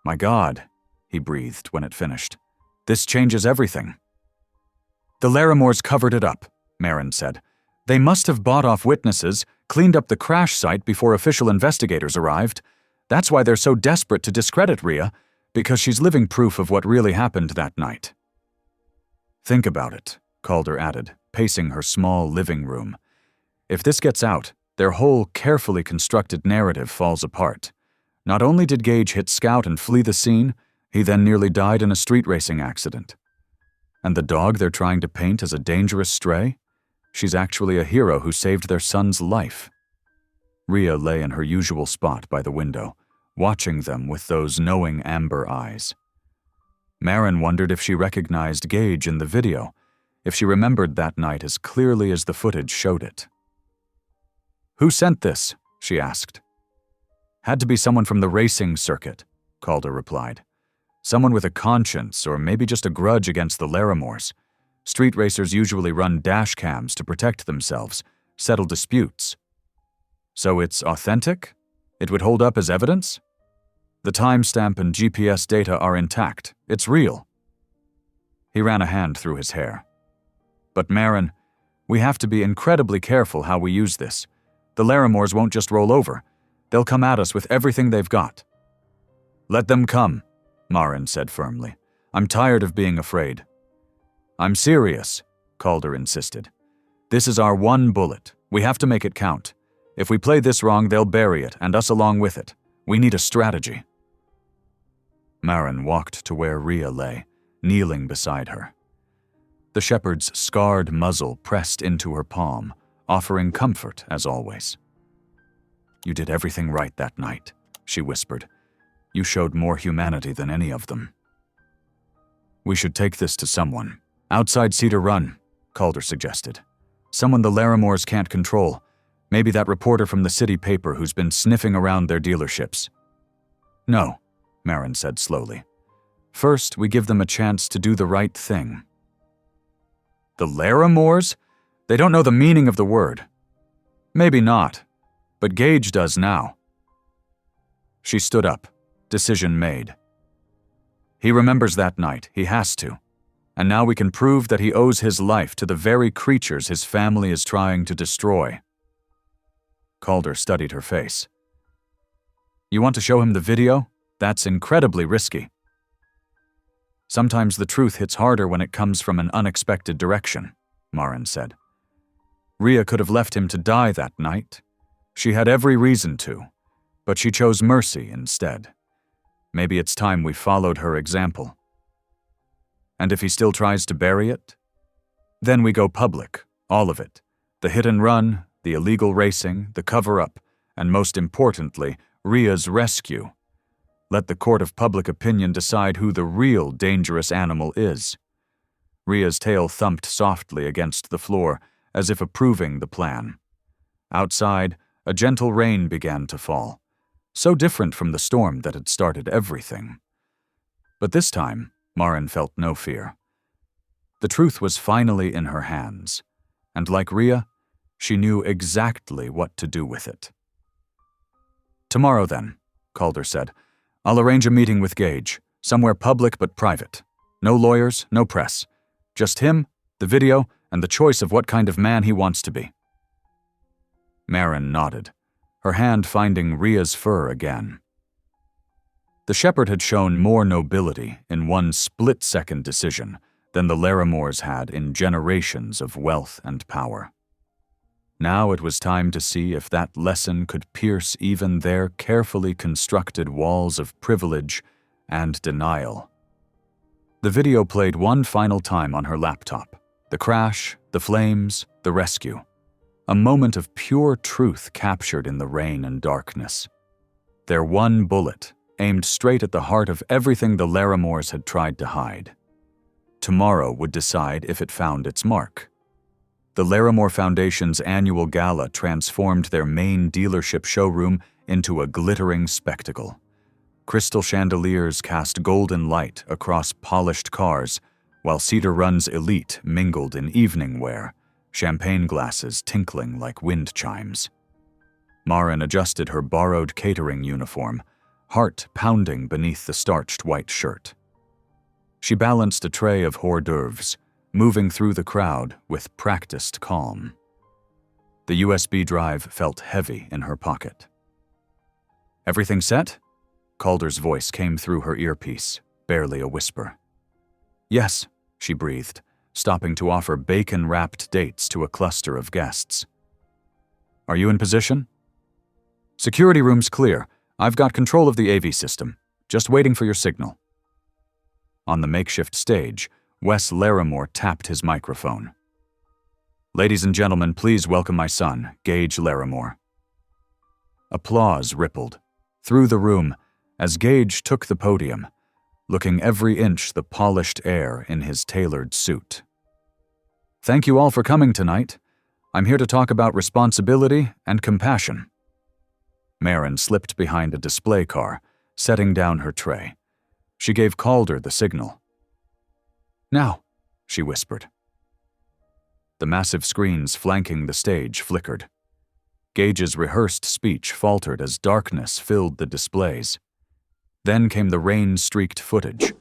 "My God," he breathed when it finished. "This changes everything." "The Larimores covered it up," Marin said. "They must have bought off witnesses, cleaned up the crash site before official investigators arrived. That's why they're so desperate to discredit Rhea, because she's living proof of what really happened that night." "Think about it," Calder added, pacing her small living room. "If this gets out, their whole carefully constructed narrative falls apart. Not only did Gage hit Scout and flee the scene, he then nearly died in a street racing accident. And the dog they're trying to paint as a dangerous stray? She's actually a hero who saved their son's life." Rhea lay in her usual spot by the window, watching them with those knowing amber eyes. Marin wondered if she recognized Gage in the video, if she remembered that night as clearly as the footage showed it. "Who sent this?" she asked. "Had to be someone from the racing circuit," Calder replied. "Someone with a conscience or maybe just a grudge against the Larimores. Street racers usually run dash cams to protect themselves, settle disputes." "So it's authentic? It would hold up as evidence?" "The timestamp and GPS data are intact. It's real." He ran a hand through his hair. "But Marin, we have to be incredibly careful how we use this. The Larimores won't just roll over. They'll come at us with everything they've got." "Let them come," Marin said firmly. "I'm tired of being afraid." "I'm serious," Calder insisted. "This is our one bullet. We have to make it count. If we play this wrong, they'll bury it, and us along with it. We need a strategy." Marin walked to where Rhea lay, kneeling beside her. The shepherd's scarred muzzle pressed into her palm, offering comfort as always. "You did everything right that night," she whispered. "You showed more humanity than any of them." "We should take this to someone. Outside Cedar Run," Calder suggested. "Someone the Larimores can't control. Maybe that reporter from the city paper who's been sniffing around their dealerships." "No," Marin said slowly. "First, we give them a chance to do the right thing." "The Larimores? They don't know the meaning of the word." "Maybe not, but Gage does now." She stood up, decision made. "He remembers that night, he has to. And now we can prove that he owes his life to the very creatures his family is trying to destroy." Calder studied her face. "You want to show him the video? That's incredibly risky." "Sometimes the truth hits harder when it comes from an unexpected direction," Marin said. "Rhea could have left him to die that night. She had every reason to, but she chose mercy instead. Maybe it's time we followed her example. And if he still tries to bury it? Then we go public, all of it. The hit and run, the illegal racing, the cover-up, and most importantly, Rhea's rescue. Let the court of public opinion decide who the real dangerous animal is." Rhea's tail thumped softly against the floor, as if approving the plan. Outside, a gentle rain began to fall, so different from the storm that had started everything. But this time, Marin felt no fear. The truth was finally in her hands, and like Rhea, she knew exactly what to do with it. "Tomorrow then," Calder said. "I'll arrange a meeting with Gage, somewhere public but private. No lawyers, no press. Just him, the video, and the choice of what kind of man he wants to be." Marin nodded, her hand finding Rhea's fur again. The shepherd had shown more nobility in one split-second decision than the Larimores had in generations of wealth and power. Now it was time to see if that lesson could pierce even their carefully constructed walls of privilege and denial. The video played one final time on her laptop. The crash, the flames, the rescue. A moment of pure truth captured in the rain and darkness. Their one bullet, aimed straight at the heart of everything the Larimores had tried to hide. Tomorrow would decide if it found its mark. The Larimore Foundation's annual gala transformed their main dealership showroom into a glittering spectacle. Crystal chandeliers cast golden light across polished cars, while Cedar Run's elite mingled in evening wear, champagne glasses tinkling like wind chimes. Marin adjusted her borrowed catering uniform, heart pounding beneath the starched white shirt. She balanced a tray of hors d'oeuvres, moving through the crowd with practiced calm. The USB drive felt heavy in her pocket. "Everything set?" Calder's voice came through her earpiece, barely a whisper. "Yes," she breathed, stopping to offer bacon-wrapped dates to a cluster of guests. "Are you in position?" "Security room's clear. I've got control of the AV system. Just waiting for your signal." On the makeshift stage, Wes Larimore tapped his microphone. "Ladies and gentlemen, please welcome my son, Gage Larimore." Applause rippled through the room as Gage took the podium, looking every inch the polished air in his tailored suit. "Thank you all for coming tonight. I'm here to talk about responsibility and compassion." Marin slipped behind a display car, setting down her tray. She gave Calder the signal. "Now," she whispered. The massive screens flanking the stage flickered. Gage's rehearsed speech faltered as darkness filled the displays. Then came the rain-streaked footage,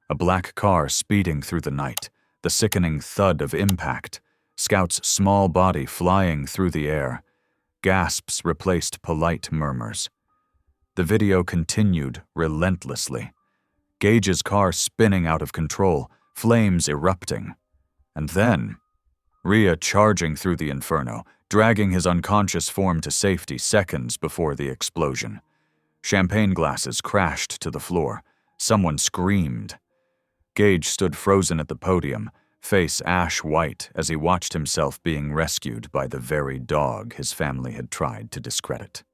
a black car speeding through the night, the sickening thud of impact, Scout's small body flying through the air. Gasps replaced polite murmurs. The video continued relentlessly. Gage's car spinning out of control, flames erupting. And then, Rhea charging through the inferno, dragging his unconscious form to safety seconds before the explosion. Champagne glasses crashed to the floor. Someone screamed. Gage stood frozen at the podium, face ash-white as he watched himself being rescued by the very dog his family had tried to discredit.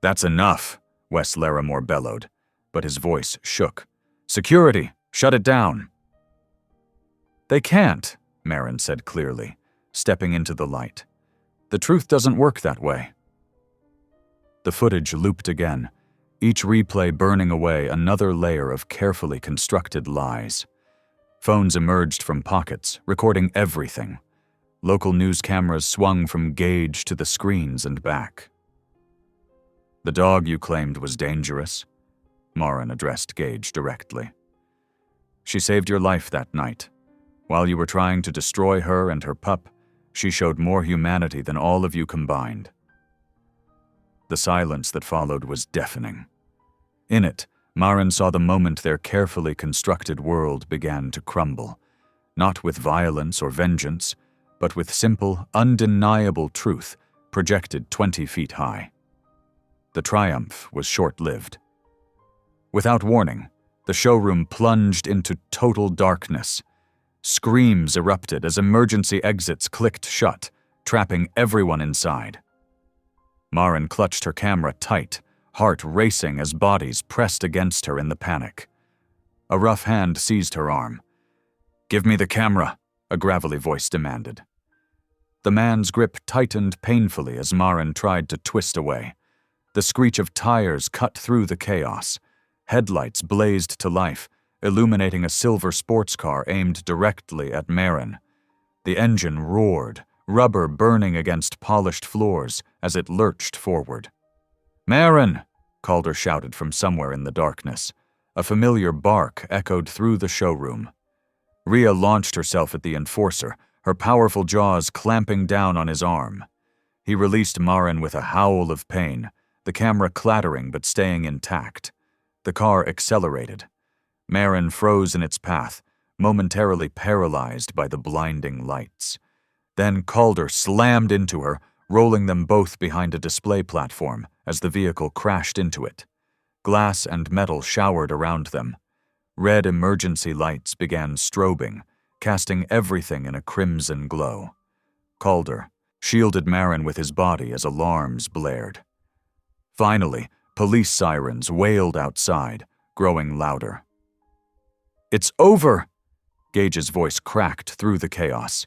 "That's enough," Wes Larimore bellowed, but his voice shook. "Security, shut it down." "They can't," Marin said clearly, stepping into the light. "The truth doesn't work that way." The footage looped again, each replay burning away another layer of carefully constructed lies. Phones emerged from pockets, recording everything. Local news cameras swung from Gage to the screens and back. "The dog you claimed was dangerous," Marin addressed Gage directly. "She saved your life that night. While you were trying to destroy her and her pup, she showed more humanity than all of you combined." The silence that followed was deafening. In it, Marin saw the moment their carefully constructed world began to crumble, not with violence or vengeance, but with simple, undeniable truth projected 20 feet high. The triumph was short-lived. Without warning, the showroom plunged into total darkness. Screams erupted as emergency exits clicked shut, trapping everyone inside. Marin clutched her camera tight, heart racing as bodies pressed against her in the panic. A rough hand seized her arm. "Give me the camera," a gravelly voice demanded. The man's grip tightened painfully as Marin tried to twist away. The screech of tires cut through the chaos. Headlights blazed to life, illuminating a silver sports car aimed directly at Marin. The engine roared, rubber burning against polished floors as it lurched forward. "Marin!" Calder shouted from somewhere in the darkness. A familiar bark echoed through the showroom. Rhea launched herself at the enforcer, her powerful jaws clamping down on his arm. He released Marin with a howl of pain, the camera clattering but staying intact. The car accelerated. Marin froze in its path, momentarily paralyzed by the blinding lights. Then Calder slammed into her, rolling them both behind a display platform as the vehicle crashed into it. Glass and metal showered around them. Red emergency lights began strobing, casting everything in a crimson glow. Calder shielded Marin with his body as alarms blared. Finally, police sirens wailed outside, growing louder. "It's over!" Gage's voice cracked through the chaos.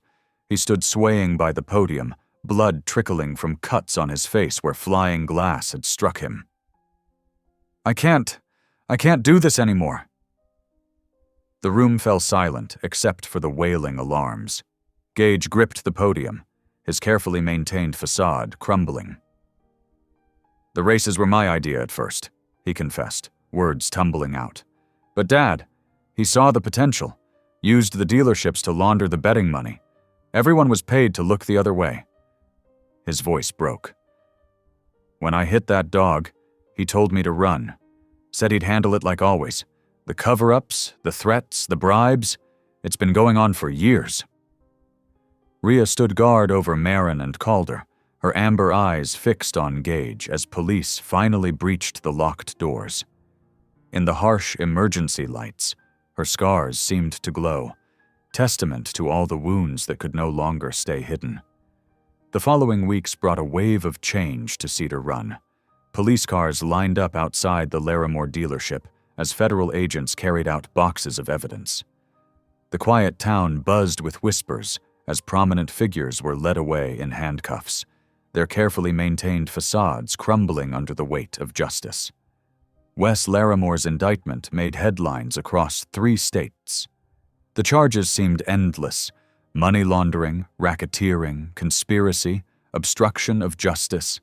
He stood swaying by the podium, blood trickling from cuts on his face where flying glass had struck him. I can't do this anymore." The room fell silent except for the wailing alarms. Gage gripped the podium, his carefully maintained facade crumbling. "The races were my idea at first," he confessed, words tumbling out. "But Dad, he saw the potential, used the dealerships to launder the betting money. Everyone was paid to look the other way." His voice broke. "When I hit that dog, he told me to run. Said he'd handle it like always. The cover-ups, the threats, the bribes, it's been going on for years." Rhea stood guard over Marin and Calder, her amber eyes fixed on Gage as police finally breached the locked doors. In the harsh emergency lights, her scars seemed to glow, testament to all the wounds that could no longer stay hidden. The following weeks brought a wave of change to Cedar Run. Police cars lined up outside the Larimore dealership as federal agents carried out boxes of evidence. The quiet town buzzed with whispers as prominent figures were led away in handcuffs, their carefully maintained facades crumbling under the weight of justice. Wes Larimore's indictment made headlines across 3 states. The charges seemed endless: money laundering, racketeering, conspiracy, obstruction of justice.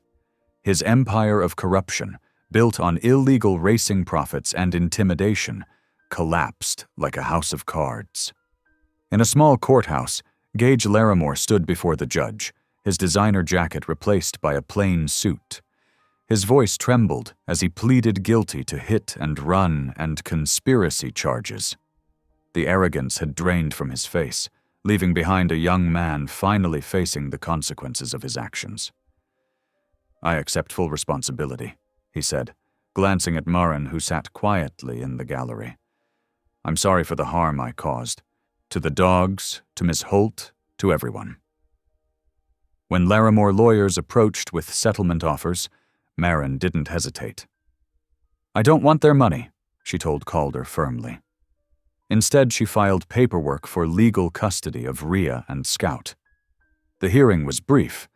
His empire of corruption, built on illegal racing profits and intimidation, collapsed like a house of cards. In a small courthouse, Gage Larimore stood before the judge, his designer jacket replaced by a plain suit. His voice trembled as he pleaded guilty to hit and run and conspiracy charges. The arrogance had drained from his face, leaving behind a young man finally facing the consequences of his actions. "I accept full responsibility," he said, glancing at Marin, who sat quietly in the gallery. I'm sorry for the harm I caused. To the dogs, to Miss Holt, to everyone." When Larimore lawyers approached with settlement offers, Marin didn't hesitate. "I don't want their money," she told Calder firmly. Instead, she filed paperwork for legal custody of Rhea and Scout. The hearing was brief,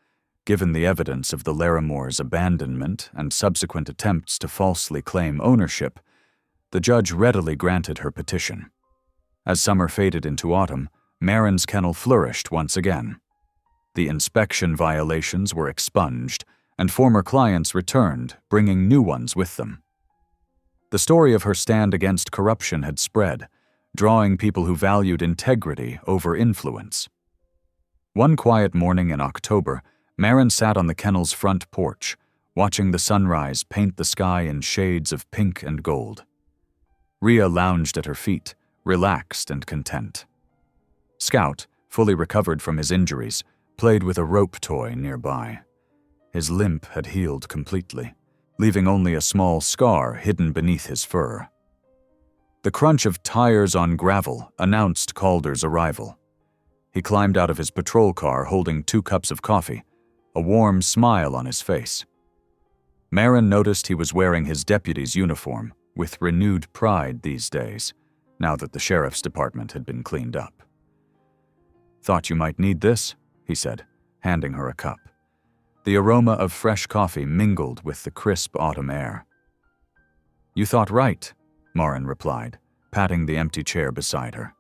given the evidence of the Larimores' abandonment and subsequent attempts to falsely claim ownership. The judge readily granted her petition. As summer faded into autumn, Marin's kennel flourished once again. The inspection violations were expunged, and former clients returned, bringing new ones with them. The story of her stand against corruption had spread, drawing people who valued integrity over influence. One quiet morning in October, Marin sat on the kennel's front porch, watching the sunrise paint the sky in shades of pink and gold. Rhea lounged at her feet, relaxed and content. Scout, fully recovered from his injuries, played with a rope toy nearby. His limp had healed completely, leaving only a small scar hidden beneath his fur. The crunch of tires on gravel announced Calder's arrival. He climbed out of his patrol car holding 2 cups of coffee, a warm smile on his face. Marin noticed he was wearing his deputy's uniform, with renewed pride these days, now that the sheriff's department had been cleaned up. "Thought you might need this," he said, handing her a cup. The aroma of fresh coffee mingled with the crisp autumn air. "You thought right," Marin replied, patting the empty chair beside her.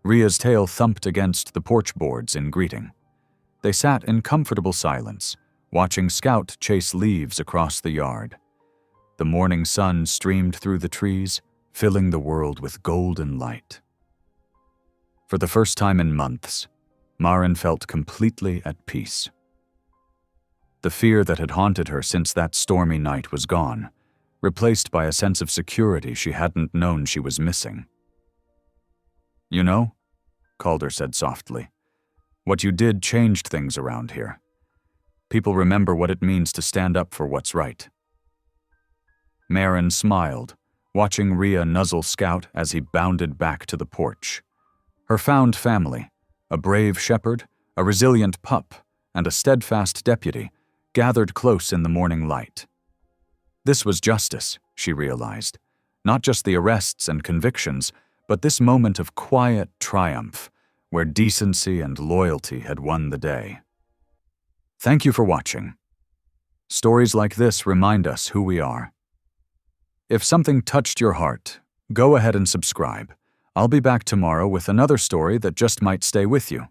Rhea's tail thumped against the porch boards in greeting. They sat in comfortable silence, watching Scout chase leaves across the yard. The morning sun streamed through the trees, filling the world with golden light. For the first time in months, Marin felt completely at peace. The fear that had haunted her since that stormy night was gone, replaced by a sense of security she hadn't known she was missing. "You know," Calder said softly, "what you did changed things around here. People remember what it means to stand up for what's right." Marin smiled, watching Rhea nuzzle Scout as he bounded back to the porch. Her found family, a brave shepherd, a resilient pup, and a steadfast deputy, gathered close in the morning light. This was justice, she realized. Not just the arrests and convictions, but this moment of quiet triumph, where decency and loyalty had won the day. Thank you for watching. Stories like this remind us who we are. If something touched your heart, go ahead and subscribe. I'll be back tomorrow with another story that just might stay with you.